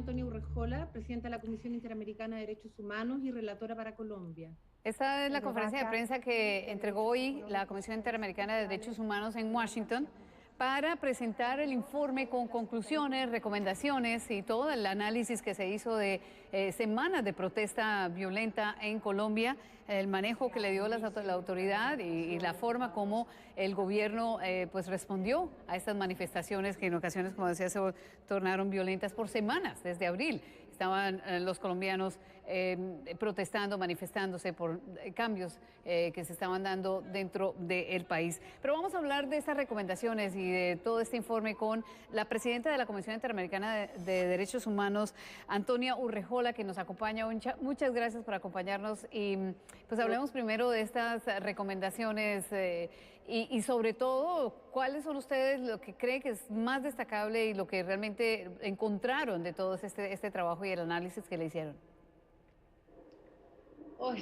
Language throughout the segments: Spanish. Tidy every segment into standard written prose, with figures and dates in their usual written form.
Antonia Urrejola, presidenta de la Comisión Interamericana de Derechos Humanos y relatora para Colombia. Esta es la conferencia de prensa que entregó hoy la Comisión Interamericana de Derechos Humanos en Washington para presentar el informe con conclusiones, recomendaciones y todo el análisis que se hizo de semanas de protesta violenta en Colombia, el manejo que le dio la autoridad y la forma como el gobierno pues respondió a estas manifestaciones que en ocasiones, como decía, se tornaron violentas por semanas, desde abril. Estaban los colombianos protestando, manifestándose por cambios que se estaban dando dentro del país. Pero vamos a hablar de estas recomendaciones y de todo este informe con la presidenta de la Comisión Interamericana de Derechos Humanos, Antonia Urrejola, que nos acompaña hoy. Muchas gracias por acompañarnos y pues hablemos primero de estas recomendaciones y sobre todo, ¿cuáles son ustedes lo que creen que es más destacable y lo que realmente encontraron de todo este trabajo y el análisis que le hicieron?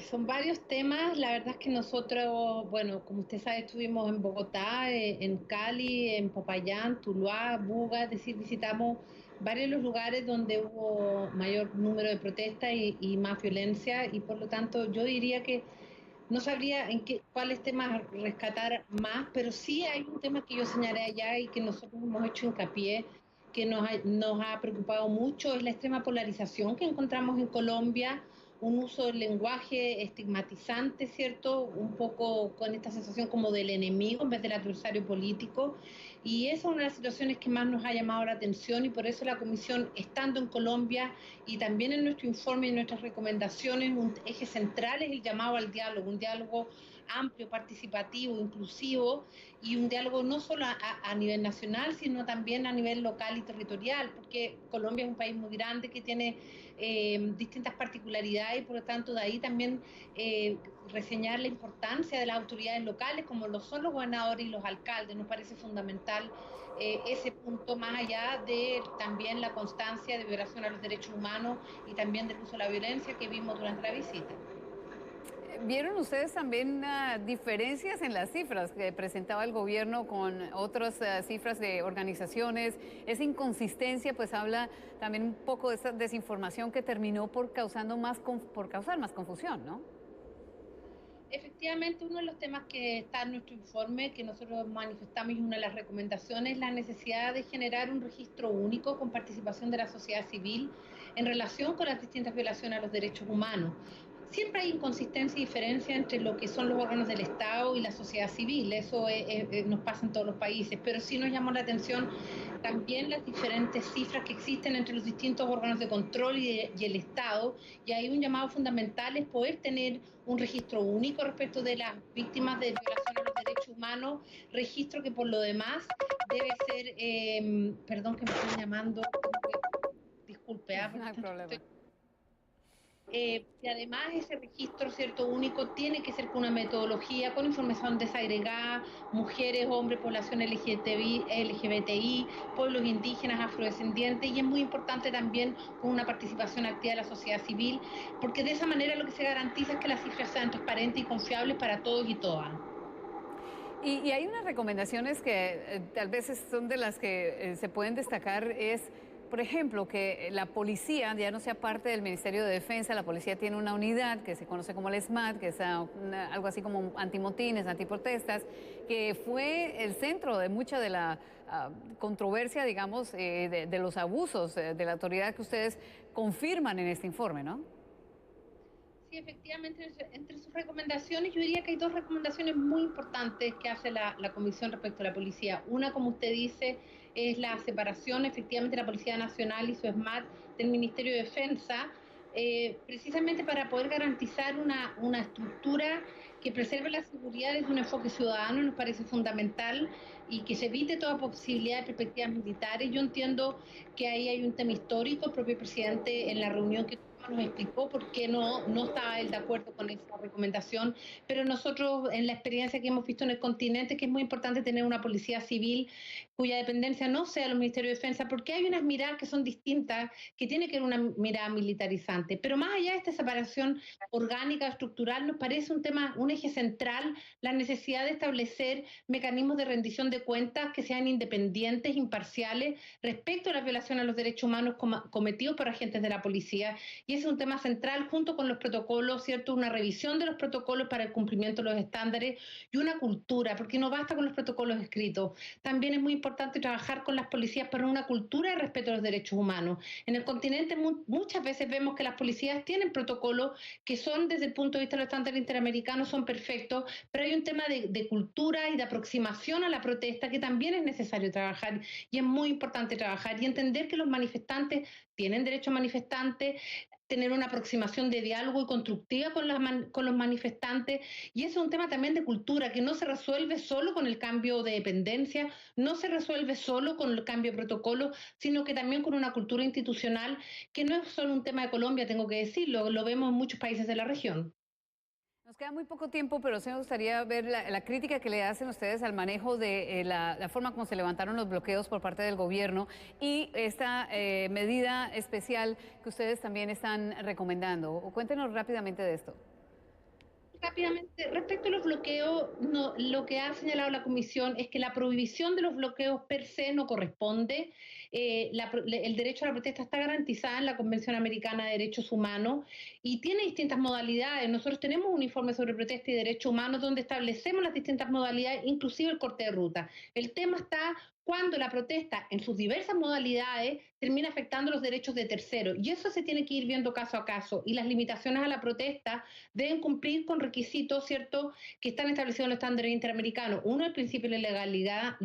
Son varios temas. La verdad es que nosotros, bueno, como usted sabe, estuvimos en Bogotá, en Cali, en Popayán, Tuluá, Buga, es decir, visitamos varios de los lugares donde hubo mayor número de protestas y más violencia, y por lo tanto yo diría que no sabría cuáles temas rescatar más, pero sí hay un tema que yo señalé allá y que nosotros hemos hecho hincapié, que nos ha preocupado mucho, es la extrema polarización que encontramos en Colombia, un uso del lenguaje estigmatizante, ¿cierto? Un poco con esta sensación como del enemigo en vez del adversario político. Y esa es una de las situaciones que más nos ha llamado la atención, y por eso la Comisión, estando en Colombia y también en nuestro informe y en nuestras recomendaciones, un eje central es el llamado al diálogo, un diálogo amplio, participativo, inclusivo, y un diálogo no solo a nivel nacional, sino también a nivel local y territorial, porque Colombia es un país muy grande que tiene distintas particularidades, y por lo tanto de ahí también reseñar la importancia de las autoridades locales, como lo son los gobernadores y los alcaldes. Nos parece fundamental ese punto, más allá de también la constancia de violación a los derechos humanos y también del uso de la violencia que vimos durante la visita. ¿Vieron ustedes también diferencias en las cifras que presentaba el gobierno con otras cifras de organizaciones? Esa inconsistencia pues habla también un poco de esa desinformación que terminó por causar más confusión, ¿no? Efectivamente, uno de los temas que está en nuestro informe, que nosotros manifestamos, y una de las recomendaciones, es la necesidad de generar un registro único con participación de la sociedad civil en relación con las distintas violaciones a los derechos humanos. Siempre hay inconsistencia y diferencia entre lo que son los órganos del Estado y la sociedad civil, eso nos pasa en todos los países, pero sí nos llamó la atención también las diferentes cifras que existen entre los distintos órganos de control y el Estado, y hay un llamado fundamental es poder tener un registro único respecto de las víctimas de violación a los derechos humanos, registro que por lo demás debe ser, perdón que me están llamando, disculpe, No hay problema. y además ese registro, cierto, único, tiene que ser con una metodología, con información desagregada, mujeres, hombres, población LGBTI, pueblos indígenas, afrodescendientes, y es muy importante también con una participación activa de la sociedad civil, porque de esa manera lo que se garantiza es que las cifras sean transparentes y confiables para todos y todas. Y hay unas recomendaciones que tal vez son de las que se pueden destacar, es, por ejemplo, que la policía ya no sea parte del Ministerio de Defensa. La policía tiene una unidad que se conoce como el SMAT, que es algo así como antimotines, antiprotestas, que fue el centro de mucha de la controversia, digamos, de los abusos de la autoridad que ustedes confirman en este informe, ¿no? Sí, efectivamente, entre sus recomendaciones, yo diría que hay dos recomendaciones muy importantes que hace la Comisión respecto a la policía. Una, como usted dice, es la separación, efectivamente, de la Policía Nacional y su SMAT del Ministerio de Defensa, precisamente para poder garantizar una estructura que preserve la seguridad desde un enfoque ciudadano. Nos parece fundamental, y que se evite toda posibilidad de perspectivas militares. Yo entiendo que ahí hay un tema histórico. El propio presidente, en la reunión que nos explicó por qué no estaba él de acuerdo con esa recomendación, pero nosotros en la experiencia que hemos visto en el continente, que es muy importante tener una policía civil cuya dependencia no sea los ministerios de defensa, porque hay unas miradas que son distintas, que tiene que ver una mirada militarizante, pero más allá de esta separación orgánica, estructural, nos parece un tema, un eje central, la necesidad de establecer mecanismos de rendición de cuentas que sean independientes, imparciales, respecto a la violación a los derechos humanos cometidos por agentes de la policía. Y ese es un tema central junto con los protocolos, ¿cierto? Una revisión de los protocolos para el cumplimiento de los estándares y una cultura, porque no basta con los protocolos escritos. También es muy importante trabajar con las policías para una cultura de respeto a los derechos humanos. En el continente muchas veces vemos que las policías tienen protocolos que son, desde el punto de vista de los estándares interamericanos, son perfectos, pero hay un tema de cultura y de aproximación a la protesta que también es necesario trabajar y es muy importante trabajar y entender que los manifestantes tienen derecho a manifestantes, tener una aproximación de diálogo y constructiva con los manifestantes. Y ese es un tema también de cultura que no se resuelve solo con el cambio de dependencia, no se resuelve solo con el cambio de protocolo, sino que también con una cultura institucional que no es solo un tema de Colombia, tengo que decirlo, lo vemos en muchos países de la región. Nos queda muy poco tiempo, pero sí me gustaría ver la crítica que le hacen ustedes al manejo de la forma como se levantaron los bloqueos por parte del gobierno y esta medida especial que ustedes también están recomendando. Cuéntenos rápidamente de esto. Rápidamente, respecto a los bloqueos, no, lo que ha señalado la Comisión es que la prohibición de los bloqueos per se no corresponde. El derecho a la protesta está garantizada en la Convención Americana de Derechos Humanos y tiene distintas modalidades. Nosotros tenemos un informe sobre protesta y derechos humanos donde establecemos las distintas modalidades, inclusive el corte de ruta. El tema está cuando la protesta en sus diversas modalidades termina afectando los derechos de terceros. Y eso se tiene que ir viendo caso a caso. Y las limitaciones a la protesta deben cumplir con requisitos, ¿cierto?, que están establecidos en los estándares interamericanos. Uno, el principio de legalidad,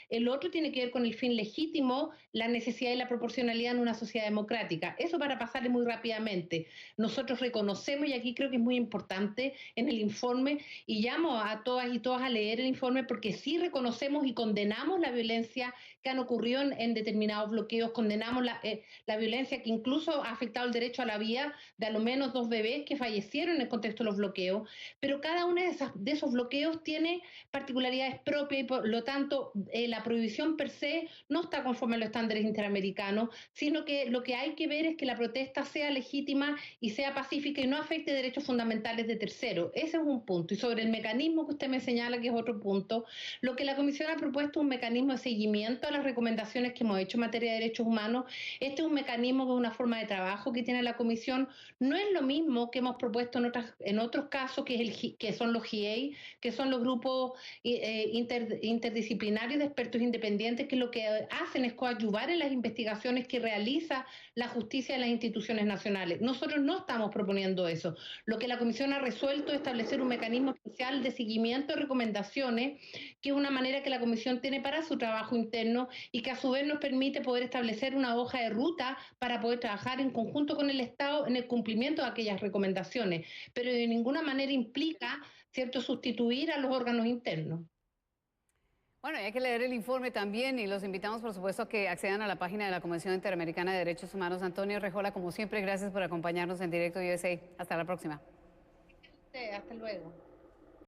el otro tiene que ver con el fin legítimo, la necesidad y la proporcionalidad en una sociedad democrática. Eso para pasarle muy rápidamente. Nosotros reconocemos, y aquí creo que es muy importante en el informe, y llamo a todas y todos a leer el informe porque sí reconocemos y condenamos la violencia que han ocurrido en determinados bloqueos, condenamos la violencia que incluso ha afectado el derecho a la vida de a lo menos 2 bebés que fallecieron en el contexto de los bloqueos, pero cada uno de esos bloqueos tiene particularidades propias y por lo tanto la prohibición per se no está conforme a los estándares interamericanos, sino que lo que hay que ver es que la protesta sea legítima y sea pacífica y no afecte derechos fundamentales de terceros. Ese es un punto. Y sobre el mecanismo que usted me señala, que es otro punto, lo que la Comisión ha propuesto es un mecanismo de seguimiento a las recomendaciones que hemos hecho en materia de derechos humanos. Este es un mecanismo que es una forma de trabajo que tiene la Comisión. No es lo mismo que hemos propuesto en otros casos, que son los GIEI, que son los grupos interdisciplinarios de expertos independientes, que lo que hacen es coadyuvar en las investigaciones que realiza la justicia de las instituciones nacionales. Nosotros no estamos proponiendo eso. Lo que la Comisión ha resuelto es establecer un mecanismo especial de seguimiento de recomendaciones, que es una manera que la Comisión tiene para su trabajo interno y que a su vez nos permite poder establecer una hoja de ruta para poder trabajar en conjunto con el Estado en el cumplimiento de aquellas recomendaciones, pero de ninguna manera implica, ¿cierto?, sustituir a los órganos internos. Bueno, hay que leer el informe también y los invitamos, por supuesto, a que accedan a la página de la Convención Interamericana de Derechos Humanos. Antonio Rejola, como siempre, gracias por acompañarnos en Directo USA. Hasta la próxima. Sí, hasta luego.